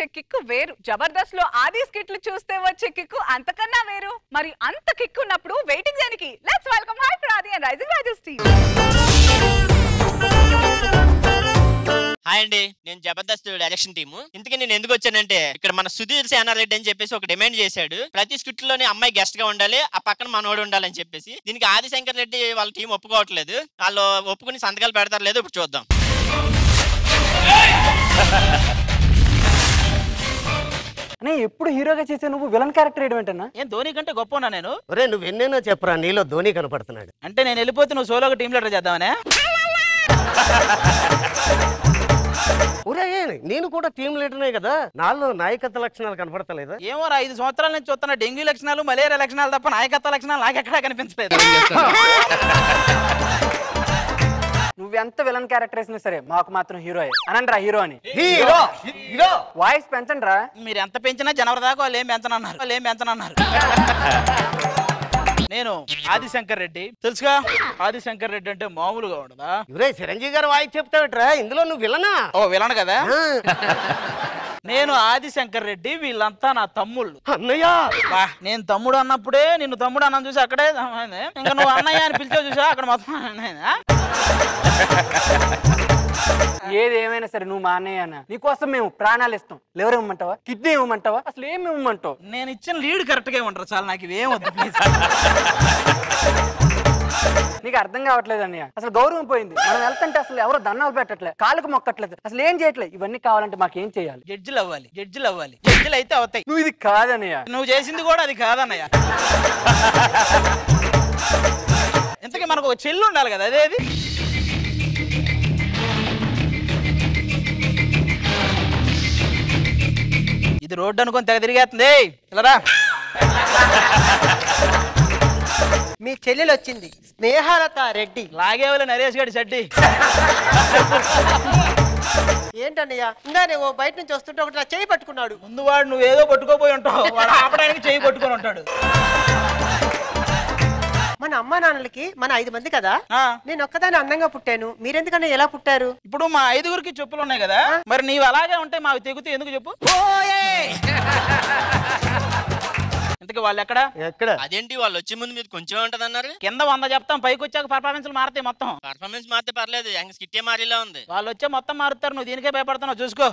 వచ్చే కిక్కు వేరు. జబర్దస్త్ లో ఆది స్కిట్లు చూస్తే వచ్చే కిక్కు అంతకన్నా వేరు. మరి అంత కిక్కు ఉన్నప్పుడు వెయిటింగ్ దేనికి? Let's welcome hyper Aadi and rising Raju's team. Hi అండి, నేను జబర్దస్త్ డైరెక్షన్ టీము. ఇంతకీ నేను ఎందుకు వచ్చానంటే, ఇక్కడ మన సుధీర్ సేనారెడ్డి అని చెప్పేసి ఒక డిమాండ్ చేశాడు. ప్రతి స్క్రిప్ట్ లోనే అమ్మాయి గెస్ట్ గా ఉండాలి, ఆ పక్కన మనోడు ఉండాలని చెప్పేసి. దీనికి ఆదిశంకర్ రెడ్డి వాళ్ళ టీం ఒప్పుకోవట్లేదు. వాళ్ళు ఒప్పుకుని సంతకాలు పెడతారు లేదు ఇప్పుడు చూద్దాం. ఎప్పుడు హీరోగా చేసే నువ్వు విలన్ క్యారెక్టర్ ఏంటన్నా? ఏం ధోని కంటే గొప్ప ఉన్నా నేను? ఒరే నువ్వు ఎన్నైనా చెప్పరా, నీలో ధోని కనపడుతున్నాడు. అంటే నేను వెళ్ళిపోతే నువ్వు సోలోగా టీం లీడర్ చేద్దామనే? ఒరే నేను కూడా టీం లీడర్నే కదా, నాలో నాయకత్వ లక్షణాలు కనపడతలేదా? ఏమో 5 సంవత్సరాల నుంచి చూస్తున్నా డెంగ్యూ లక్షణాలు మలేరియా లక్షణాలు తప్ప నాయకత్వ లక్షణాలు నాకెక్కడా కనిపించలేదు. నువ్వెంత విలన్ క్యారెక్టర్ వేసినా సరే మాకు మాత్రం హీరో అనండి రా, హీరో అని. వాయిస్ పెంచండి రా. మీరు ఎంత పెంచినా జనవరి దాకా వాళ్ళు ఏం పెంచనన్నారు. నేను ఆదిశంకర్ రెడ్డి, తెలుసుగా? ఆదిశంకర్ రెడ్డి అంటే మామూలుగా ఉండదా? ఇవరే చిరంజీవి గారు వాయిస్ చెప్తావిట్రా, ఇందులో నువ్వు విలనా? ఓ విలన్ కదా. నేను ఆదిశంకర్ రెడ్డి, వీళ్ళంతా నా తమ్ముళ్ళు. అన్నయ్య నేను తమ్ముడు అన్నప్పుడే నిన్ను తమ్ముడు అన్న చూసి అక్కడే ఇంకా నువ్వు అన్నయ్య అని పిలిచే చూసా అక్కడ మొత్తం. ఏది ఏమైనా సరే నువ్వు మా అన్నయ్య అన్న, నీకోసం మేము ప్రాణాలు ఇస్తాం. లివర్ ఇవ్వమంటావా, కిడ్నీ ఇవ్వమంటావా, అసలు ఏమి ఇవ్వమంటావు? నేను ఇచ్చిన లీడ్ కరెక్ట్ గా ఇవ్వంటారు చాలా, నాకు ఇవేం వద్దు ప్లీజ్. నీకు అర్థం కావట్లేదు అన్నయ్య, అసలు గౌరవం పోయింది. మనం వెళ్తుంటే అసలు ఎవరో దండాలు పెట్టట్లేదు, కాళ్ళకు మొక్కట్లేదు, అసలు ఏం చేయట్లేదు. ఇవన్నీ కావాలంటే మాకేం చేయాలి? జడ్జిలు అవ్వాలి. జడ్జిలు అయితే అవుతాయి. నువ్వు ఇది కాదన్నయ్య, నువ్వు చేసింది కూడా అది కాదన్నయ్య. ఇంతకీ మనకు ఒక చెల్లు ఉండాలి కదా, అదేది? ఇది రోడ్డు అనుకొని తెగ తిరిగేస్తుంది. ఇలా మీ చెల్లెలు వచ్చింది, స్నేహలత రెడ్డి. లాగేవాళ్ళు నరేష్ గారి షడ్డి. ఏంటన్నయ్య ఇందానే ఓ బయట నుంచి వస్తుంటే ఒకటి నా చేయి పట్టుకున్నాడు. ముందు వాడు నువ్వేదో పట్టుకోపోయి ఉంటావు, వాడు ఆపడానికి చేయి పట్టుకొని ఉంటాడు. మన అమ్మా నాన్నలకి మన 5 మంది కదా, నేను ఒక్కదాన్ని అందంగా పుట్టాను, మీరెందుకన్నా ఎలా పుట్టారు? ఇప్పుడు మా 5గురికి చెప్పులు ఉన్నాయి కదా, మరి నీవు అలాగే ఉంటే మావి తెగుతూ ఎందుకు చెప్పు? ఇంతకీ వాళ్ళు ఎక్కడ? అదేంటి వాళ్ళు వచ్చే ముందు మీరు కొంచెం ఉంటది అన్నారు? కింద 100 చెప్తాం, పైకి వచ్చాక పర్ఫార్మెన్స్ మారుతాయి మొత్తం. పర్ఫార్మెన్స్ మారితే పర్లేదు, స్కిట్టే మారిలా ఉంది. వాళ్ళు వచ్చే మొత్తం మారుతారు, నువ్వు దీనికే భయపడుతున్నావు చూసుకో.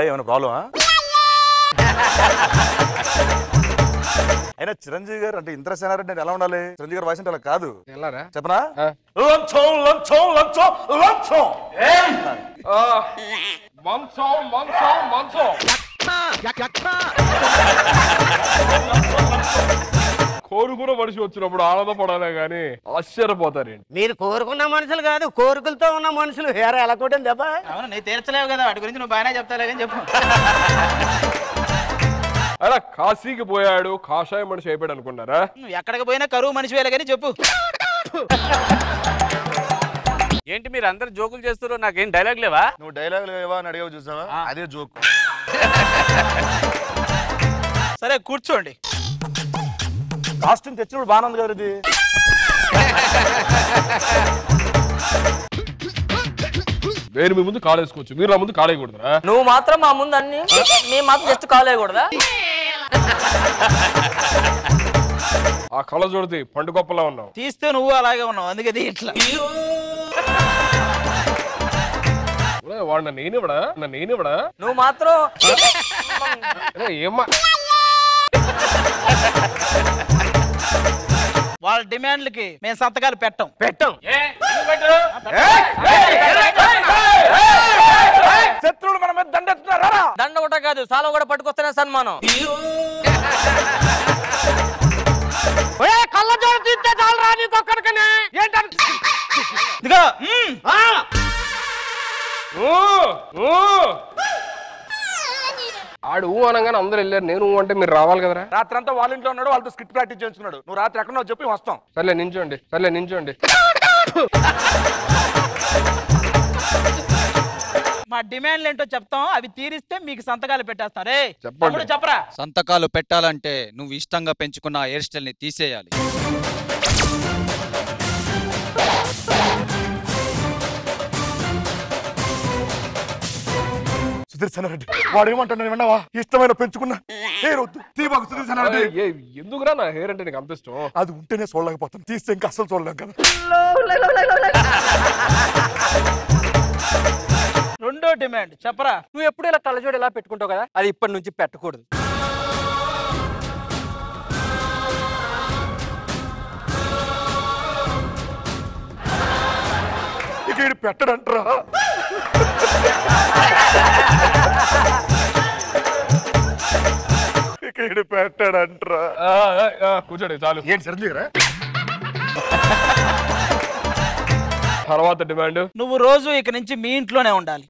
ఏమైనా ప్రాబ్లమా? అయినా చిరంజీవి గారు అంటే ఇంద్ర సేనారెడ్డి అంటే ఎలా ఉండాలి? చిరంజీవి గారు వాయిస్ అంటే అలా కాదు. చెప్పనా? కోరుకున్న మనిషి వచ్చినప్పుడు ఆనందపడాలే గానీ ఆశ్చర్యపోతారండి. మీరు కోరుకున్న మనుషులు కాదు, కోరికలతో ఉన్న మనుషులు. హేరా ఎలా కొట్టింది దెబ్బ? అవును, నేను తీర్చలేవు కదా, వాటి గురించి నువ్వు బాగానే చెప్తాలే కానీ చెప్పు. అలా కాశీకి పోయాడు, కాషాయ మనిషి అయిపోయాడు అనుకున్నారా? నువ్వు ఎక్కడికి పోయినా కరువు మనిషి వేలే కానీ చెప్పు. ఏంటి మీరు అందరు జోకులు చేస్తారు, నాకేం డైలాగ్ లేవా? నువ్వు డైలాగ్ లేవా అని అడిగావు చూసావా, అదే జోక్. సరే కూర్చోండి. కాస్ట్యూమ్ తెచ్చినప్పుడు బాగానే ఉంది కదా ఇది. వేరు మీ ముందు కాలేసుకోవచ్చు, మీరు నా ముందు కాలేయకూడదురా? నువ్వు మాత్రం మా ముందు అన్ని, మేము మాత్రం జస్ట్ కాలేయకూడదా? ఆ కళ్ళ చూడది పండు గొప్పలా ఉన్నావు. తీస్తే నువ్వు అలాగే ఉన్నావు, అందుకే ఇట్లా. వాడు నేనివ్వడా? నువ్వు మాత్రం ఏమ్మా వాళ్ళ డిమాండ్లకి మేము సంతకాలు పెట్టం. శత్రువులు మన మీద దండెత్తున్నారా? దండ కూడా కాదు, సాలో కూడా పట్టుకొస్తేనే సన్మానం. కళ్ళ జోడు తీస్తే చాలు రా నీకొక్కడికనే. ఇదిగో ఆడు అనగానే అందరు వెళ్ళారు, నేను అంటే మీరు రావాలి కదరా? రాత్రి అంతా వాళ్ళ ఇంట్లో ఉన్నాడు, వాళ్ళతో స్కిట్ ప్రాక్టీస్ చేస్తున్నాడు. నువ్వు రాత్రి ఎక్కడో చెప్పి వస్తాం. సర్లే నించోండి. మా డిమాండ్లు ఏంటో చెప్తాం, అవి తీరిస్తే మీకు సంతకాలు పెట్టేస్తాం. రే చెప్పండి. చెప్పరా? సంతకాలు పెట్టాలంటే నువ్వు ఇష్టంగా పెంచుకున్న హెయిర్ స్టైల్ ని తీసేయాలి. సుదర్శన రెడ్డి వాడు ఏమంటాడు విన్నావా? ఇష్టమైన పెంచుకున్నా హెయిర్ వద్దు తీబాకు సుదర్శన రెడ్డి. ఎందుకురా నా హెయిర్ అంటే నీకు అంత ఇష్టం? అది ఉంటేనే చూడలేకపోతాను, తీస్తే ఇంకా అసలు చూడలేం కదా. రెండో డిమాండ్ చెప్పరా. నువ్వు ఎప్పుడు ఇలా కళ్ళజోడు ఇలా పెట్టుకుంటావు కదా, అది ఇప్పటి నుంచి పెట్టకూడదు. ఇక ఇది పెట్టడంటరా. ఇక ఇది పెట్టడంటరా. కూర్చోండి చాలు. ఏంటి సరిగ్గా తర్వాత డిమాండ్, నువ్వు రోజు ఇక నుంచి మీ ఇంట్లోనే ఉండాలి.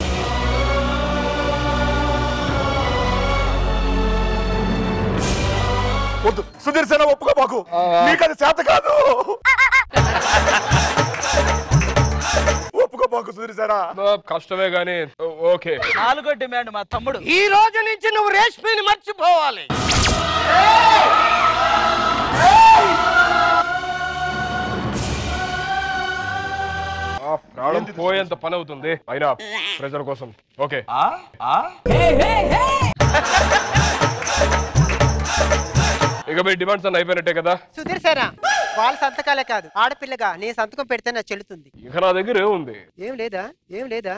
వద్దు సుదర్శన ఒప్పుకోబాకు, నీకు అది చేత కాదు. ఒప్పుకోబాకు సుదర్శన. కష్టమే గానీ ఓకే. నాలుగో డిమాండ్ మా తమ్ముడు, ఈ రోజు నుంచి నువ్వు రేష్మిని మర్చిపోవాలి. ప్రాణం పోయేంత పని అవుతుంది అయినా ప్రెజర్ కోసం. ఓకే ఇక మీ డిమాండ్స్ అన్ని అయిపోయినట్టే కదా. సుదర్శన వాళ్ళ సంతకాలే కాదు, ఆడపిల్లగా నీ సంతకం పెడితే నా చెల్లుతుంది. ఇక నా దగ్గర ఏముంది? ఏం లేదా? ఏం లేదా?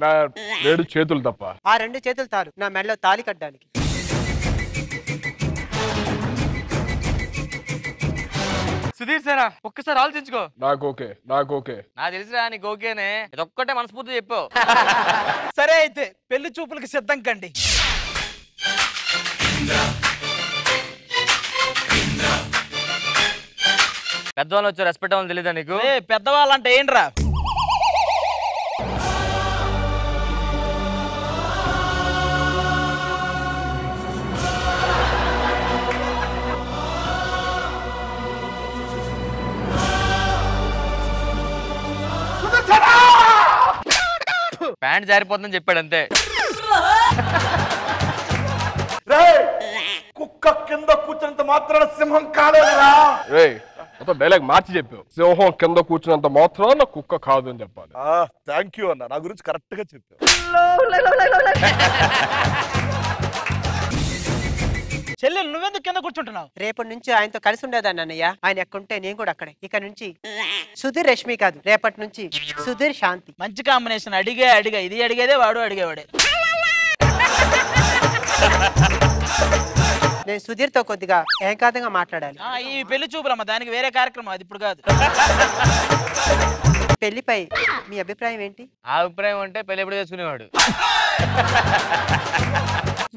నా 2 చేతులు తప్ప. ఆ 2 చేతులు తారు నా మెడలో తాళి కట్టడానికి. సుధీర్ ఒక్కసారి ఆలోచించుకో. నాకు ఓకే, నాకు ఓకే. నాకు తెలుసురా నీకు ఓకేనే, ఇదొక్కటే మనస్ఫూర్తి చెప్పావు. సరే అయితే పెళ్లి చూపులకి సిద్ధం కండి. పెద్దవాళ్ళు వచ్చి రెస్పెక్ట్ అవ్వాలని తెలీదా నీకు? పెద్దవాళ్ళంటే ఏంట్రా? ప్యాంట్ జారిపోతుందని చెప్పాడు అంతే. కుక్క కింద కూర్చున్నంత మాత్రాన సింహం కాలేదురా. మొత్తం డైలాగ్ మార్చి చెప్పావు. సింహం కింద కూర్చున్నంత మాత్రాన కుక్క కాదు అని చెప్పాలి. థ్యాంక్ యూ అన్న, నా గురించి కరెక్ట్ గా చెప్పావు. చెల్లెలు నువ్వెందుకు కింద కూర్చుంటున్నావు? రేపటి నుంచి ఆయనతో కలిసి ఉండేదాన్ని అన్నయ్య. ఆయన ఎక్కడుంటే నేను కూడా అక్కడే. ఇక నుంచి సుధీర్ రష్మి కాదు, రేపటి నుంచి సుధీర్ శాంతి. మంచి కాంబినేషన్. అడిగా ఇది అడిగేదే, వాడు అడిగేవాడే. నేను సుధీర్ తో కొద్దిగా ఏకాంతంగా మాట్లాడాలి. ఈ పెళ్లి చూపులమ్మ, దానికి వేరే కార్యక్రమం, అది ఇప్పుడు కాదు. పెళ్లిపై మీ అభిప్రాయం ఏంటి? ఆ అభిప్రాయం అంటే పెళ్లి ఎప్పుడు చేసుకునేవాడు.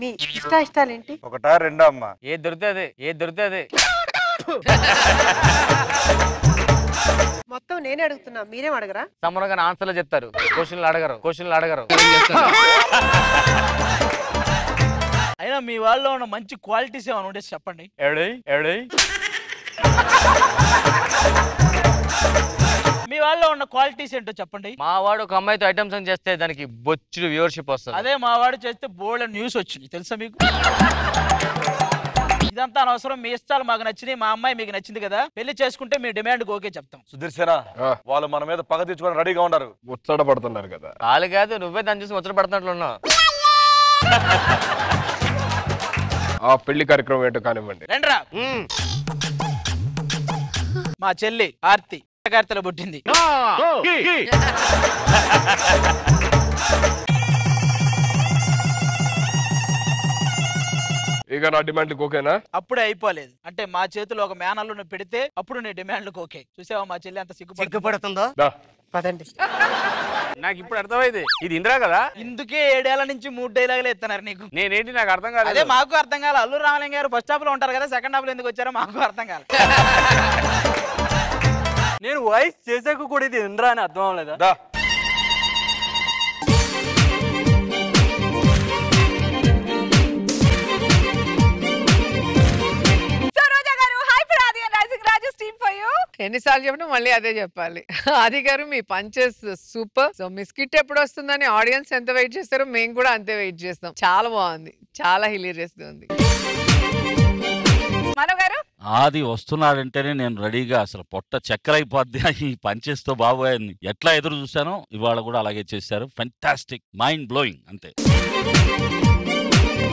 మీ ఇష్టాలేంటి? ఒకటా రెండా అమ్మా? ఏది దొరుకుతుంది. మొత్తం నేనే అడుగుతున్నా, మీరేం అడగరా? సమ్మరంగా ఆన్సర్లు చెప్తారు, క్వశ్చన్లు అడగరు. అయినా మీ వాళ్ళలో ఉన్న మంచి క్వాలిటీస్ ఏమైనా ఉంటే చెప్పండి. మీ వాళ్ళలో ఉన్న క్వాలిటీస్ ఏంటో చెప్పండి. మా వాడు ఒక అమ్మాయితో ఐటమ్ సాంగ్ చేస్తే దానికి బొచ్చుడు వ్యూవర్షిప్ వస్తుంది. అదే మా వాడు చేస్తే బోల్డ్ న్యూస్ వచ్చింది తెలుసా మీకు? ఇదంతా అనవసరం. మీ ఇష్టాలు మాకు నచ్చినాయి, మా అమ్మాయి మీకు నచ్చింది కదా, పెళ్లి చేసుకుంటే మీ డిమాండ్ ఓకే చెప్తాం. సుదర్శన వాళ్ళు మన మీద పగ తెచ్చుకొని రెడీగా ఉన్నారు. ముచ్చట పడుతున్నారు కదా. వాళ్ళు కాదు, నువ్వే దాన్ని చూసి ముచ్చట పడుతున్నట్లున్నావు. ఆ పెళ్లి కార్యక్రమం ఏంటో కానివ్వండి. రండ్రా. మా చెల్లి ఆర్తి కార్తెలో పుట్టింది. ఇక నా డిమాండ్లకు ఓకేనా? అప్పుడే అయిపోలేదు. అంటే మా చేతిలో ఒక మేనల్లు పెడితే అప్పుడు నీ డిమాండ్లకు ఓకే. చూసావా మా చెల్లి అంత సిగ్గుపడుతుందో? పదండి. నాకు ఇప్పుడు అర్థమైంది, ఇది ఇందిరా కదా. ఇందుకే 7 ఏళ్ల నుంచి 3 డైలాగులు ఎత్తున్నారు నీకు. నేనేంటి నాకు అర్థం కాలేదు. అదే మాకు అర్థం కాదు. అల్లు రామలింగ గారు ఫస్ట్ హాఫ్ లో ఉంటారు కదా, సెకండ్ హాఫ్ లో ఎందుకు వచ్చారో మాకు అర్థం కాదు. నేను వాయిస్ చేసాక కూడా ఇది ఇంద్రా అని అర్థం అవ్వలేదా? ఎన్నిసార్లు చెప్పినా మళ్ళీ అదే చెప్పాలి. ఆది గారు మీ పంచెస్ సూపర్. సో మీ స్కిట్ ఎప్పుడు వస్తుందని ఆడియన్స్ ఎంత వెయిట్ చేస్తారో మేము కూడా అంతే వెయిట్ చేస్తాం. చాలా బాగుంది, చాలా హిలేరియస్ గా ఉంది. మనో గారు ఆది వస్తున్నాడంటేనే నేను రెడీగా అసలు పొట్ట చక్కరైపోద్ది ఈ పంచెస్తో బాబోయని ఎట్లా ఎదురు చూశానో ఇవాళ కూడా అలాగే చేశారు. ఫెంటాస్టిక్, మైండ్ బ్లోయింగ్ అంతే.